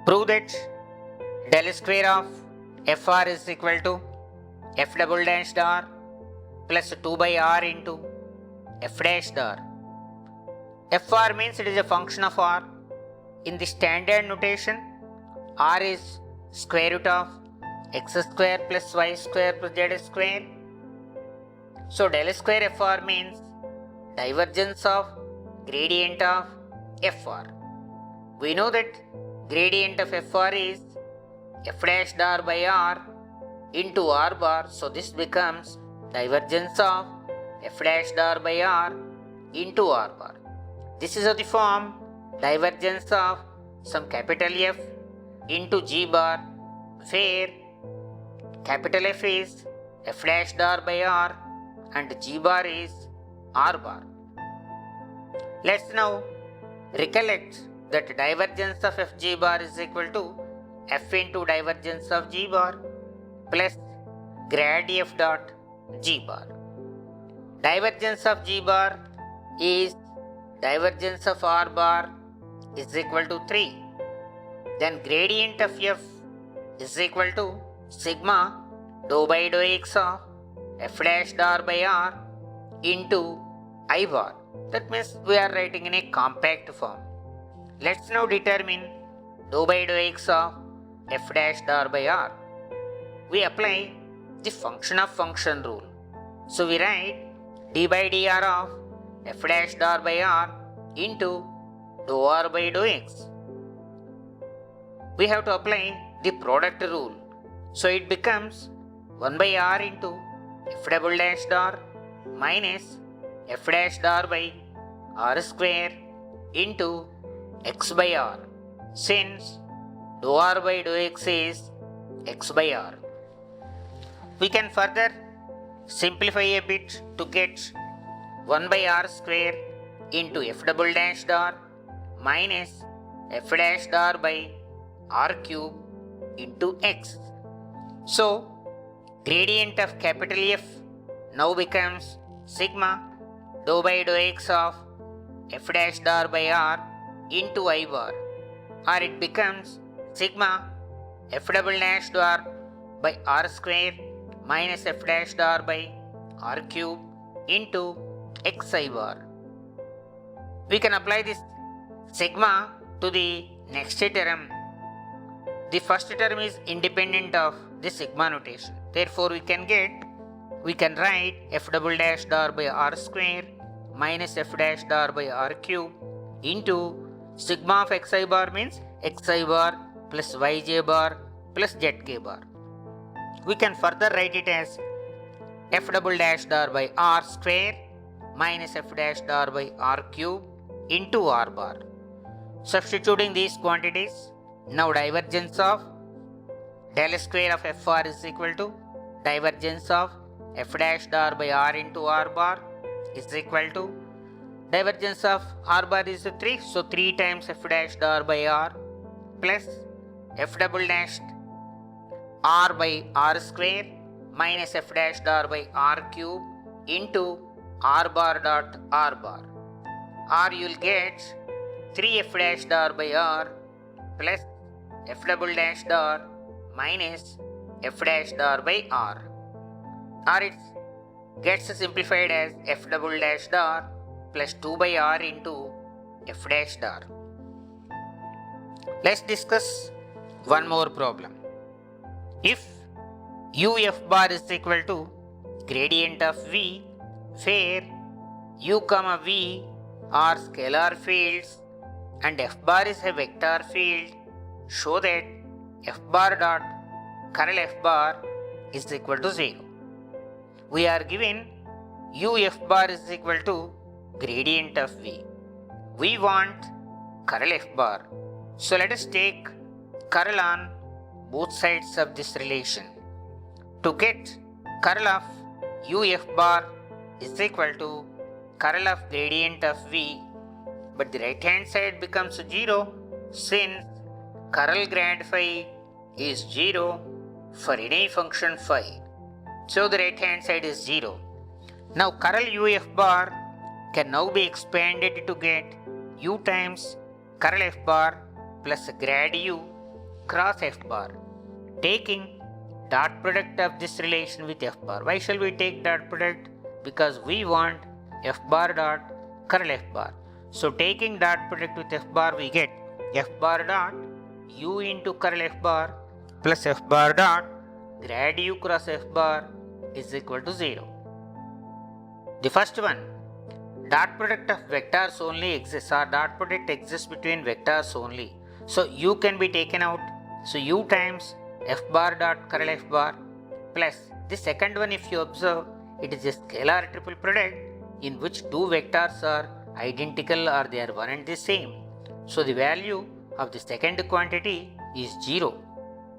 Prove that del square of fr is equal to f double dash r plus 2 by r into f dash r. Fr means it is a function of r. In the standard notation, r is square root of x square plus y square plus z square. So del square fr means divergence of gradient of fr. We know that gradient of fr is f dash r by r into r bar. So this becomes divergence of f dash r by r into r bar. This is of the form divergence of some capital F into g bar, where capital F is f dash r by r and g bar is r bar. Let's now recollect that divergence of fg bar is equal to f into divergence of g bar plus grad f dot g bar. Divergence of g bar is divergence of r bar is equal to 3. Then gradient of f is equal to sigma dou by dou x of f dash r by r into I bar. That means we are writing in a compact form. Let's now determine dou by dou x of f dash r by r. We apply the function of function rule. So we write d by dr of f dash r by r into dou r by dou x. We have to apply the product rule. So it becomes 1 by r into f double dash r minus f dash r by r square into x by r, since dou r by dou x is x by r. We can further simplify a bit to get 1 by r square into f double dash r minus f dash r by r cube into x. So gradient of capital F now becomes sigma dou by dou x of f dash r by r into I bar, or it becomes sigma f double dash r by r square minus f dash r by r cube into xi bar. We can apply this sigma to the next term. The first term is independent of the sigma notation. Therefore we can write f double dash r by r square minus f dash r by r cube into sigma of xi bar means xi bar plus yj bar plus zk bar. We can further write it as f double dash r by r square minus f dash r by r cube into r bar. Substituting these quantities, now divergence of del square of fr is equal to divergence of f dash r by r into r bar is equal to divergence of r bar is 3, so 3 times f dash r by r plus f double dash r by r square minus f dash r by r cube into r bar dot r bar, or you will get 3 f dash r by r plus f double dash r minus f dash r by r, or it gets simplified as f double dash r plus 2 by r into f dash r. Let's discuss one more problem. If u f bar is equal to gradient of v, where u comma v are scalar fields and f bar is a vector field, show that f bar dot curl f bar is equal to 0. We are given u f bar is equal to gradient of v. We want curl f bar. So let us take curl on both sides of this relation. To get curl of u f bar is equal to curl of gradient of v, but the right hand side becomes 0 since curl grad phi is 0 for any function phi. So the right hand side is 0. Now curl u f bar can now be expanded to get u times curl f bar plus grad u cross f bar, taking dot product of this relation with f bar. Why shall we take dot product? Because we want f bar dot curl f bar. So taking dot product with f bar, we get f bar dot u into curl f bar plus f bar dot grad u cross f bar is equal to 0. The first one, dot product of vectors only exists, or dot product exists between vectors only. So u can be taken out. So u times f bar dot curl f bar plus the second one, if you observe, it is a scalar triple product in which two vectors are identical or they are one and the same. So the value of the second quantity is 0.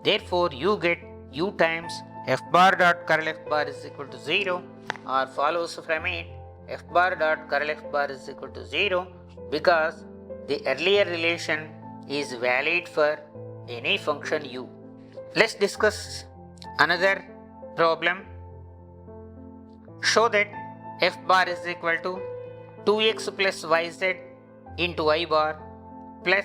Therefore you get u times f bar dot curl f bar is equal to 0, or follows from it f bar dot curl f bar is equal to 0, because the earlier relation is valid for any function u. Let's discuss another problem. Show that f bar is equal to 2x plus yz into I bar plus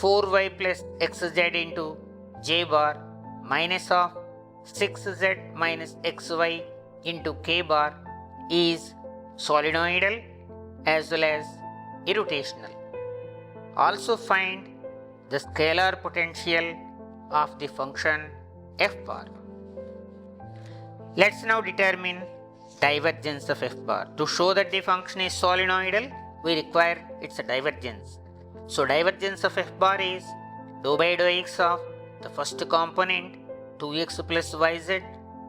4y plus xz into j bar minus of 6z minus xy into k bar is solenoidal as well as irrotational. Also find the scalar potential of the function f bar. Let's now determine divergence of f bar. To show that the function is solenoidal, we require its divergence. So divergence of f bar is dou by dou x of the first component 2x plus yz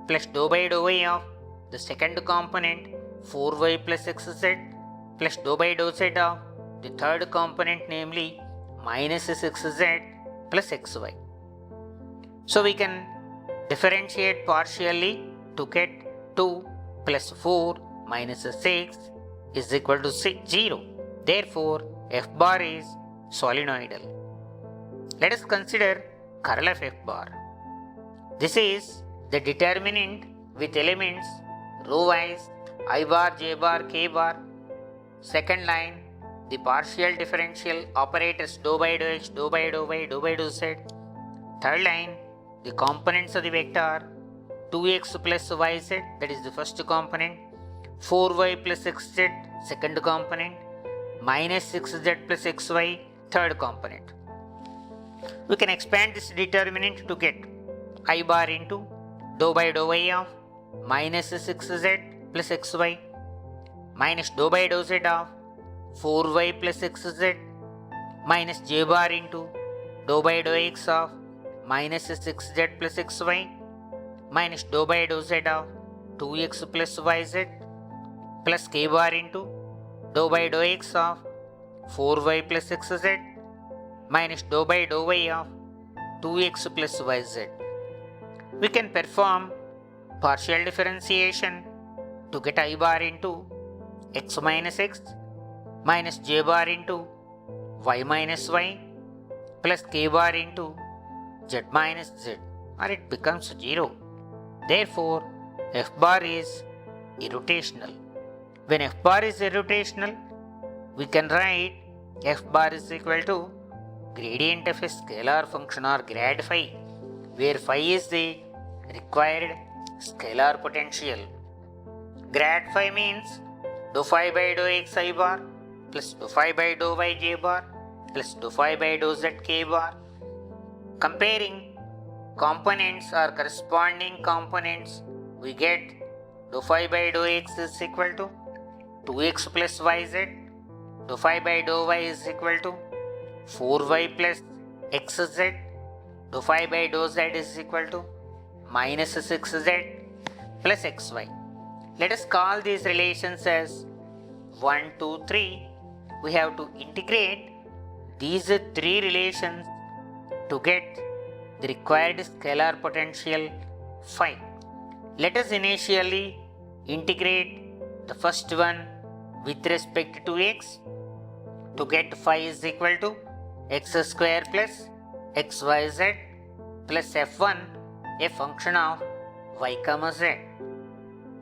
plus dou by dou y of the second component 4y plus xz plus dou by dou z of the third component, namely minus 6z plus xy. So we can differentiate partially to get 2 plus 4 minus 6 is equal to 0. Therefore, f bar is solenoidal. Let us consider curl of f bar. This is the determinant with elements row-wise I bar, j bar, k bar. Second line, the partial differential operators dou by dou x, dou by dou y, dou by dou z. Third line, the components of the vector 2x plus yz, that is the first component, 4y plus xz, second component, minus 6z plus xy, third component. We can expand this determinant to get I bar into dou by dou y of minus 6z plus xy minus dou by dou z of 4y plus xz minus j bar into dou by dou x of minus 6z plus xy minus dou by dou z of 2x plus yz plus k bar into dou by dou x of 4y plus xz minus dou by dou y of 2x plus yz. We can perform partial differentiation to get I bar into x minus x minus j bar into y minus y plus k bar into z minus z, or it becomes 0. Therefore, f bar is irrotational. When f bar is irrotational, we can write f bar is equal to gradient of a scalar function or grad phi, where phi is the required scalar potential. Grad phi means dou phi by dou x I bar plus dou phi by dou y j bar plus dou phi by dou z k bar. Comparing components or corresponding components, we get dou phi by dou x is equal to 2x plus yz, dou phi by dou y is equal to 4y plus xz, dou phi by dou z is equal to minus 6z plus xy. Let us call these relations as 1, 2, 3. We have to integrate these three relations to get the required scalar potential phi. Let us initially integrate the first one with respect to x to get phi is equal to x square plus xyz plus f1, a function of y comma z.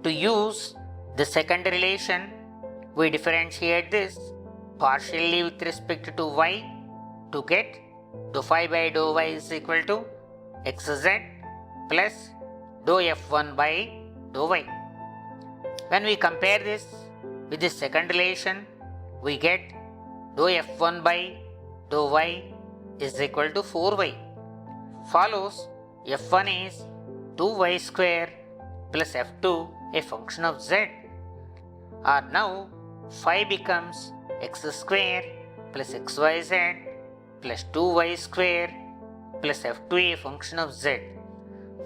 To use the second relation, we differentiate this partially with respect to y to get dou phi by dou y is equal to xz plus dou f1 by dou y. When we compare this with the second relation, we get dou f1 by dou y is equal to 4y. Follows f1 is 2y square plus f2 a function of z. Or now phi becomes x square plus xyz plus 2y square plus f2 a function of z.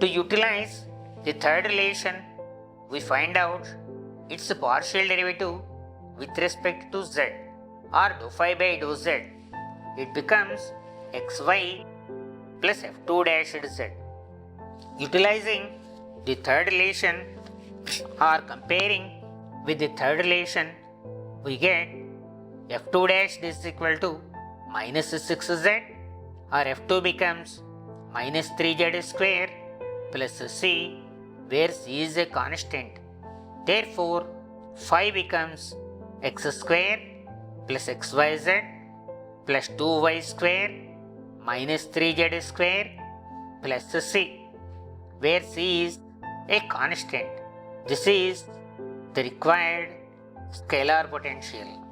To utilize the third relation, we find out its partial derivative with respect to z, or dou phi by dou z. It becomes xy plus f2 dash z. Utilizing the third relation or comparing with the third relation, we get f2 dash is equal to minus 6z, or f2 becomes minus 3z square plus c, where c is a constant. Therefore, phi becomes x square plus xyz plus 2y square minus 3z square plus c, where c is a constant. This is the required scalar potential.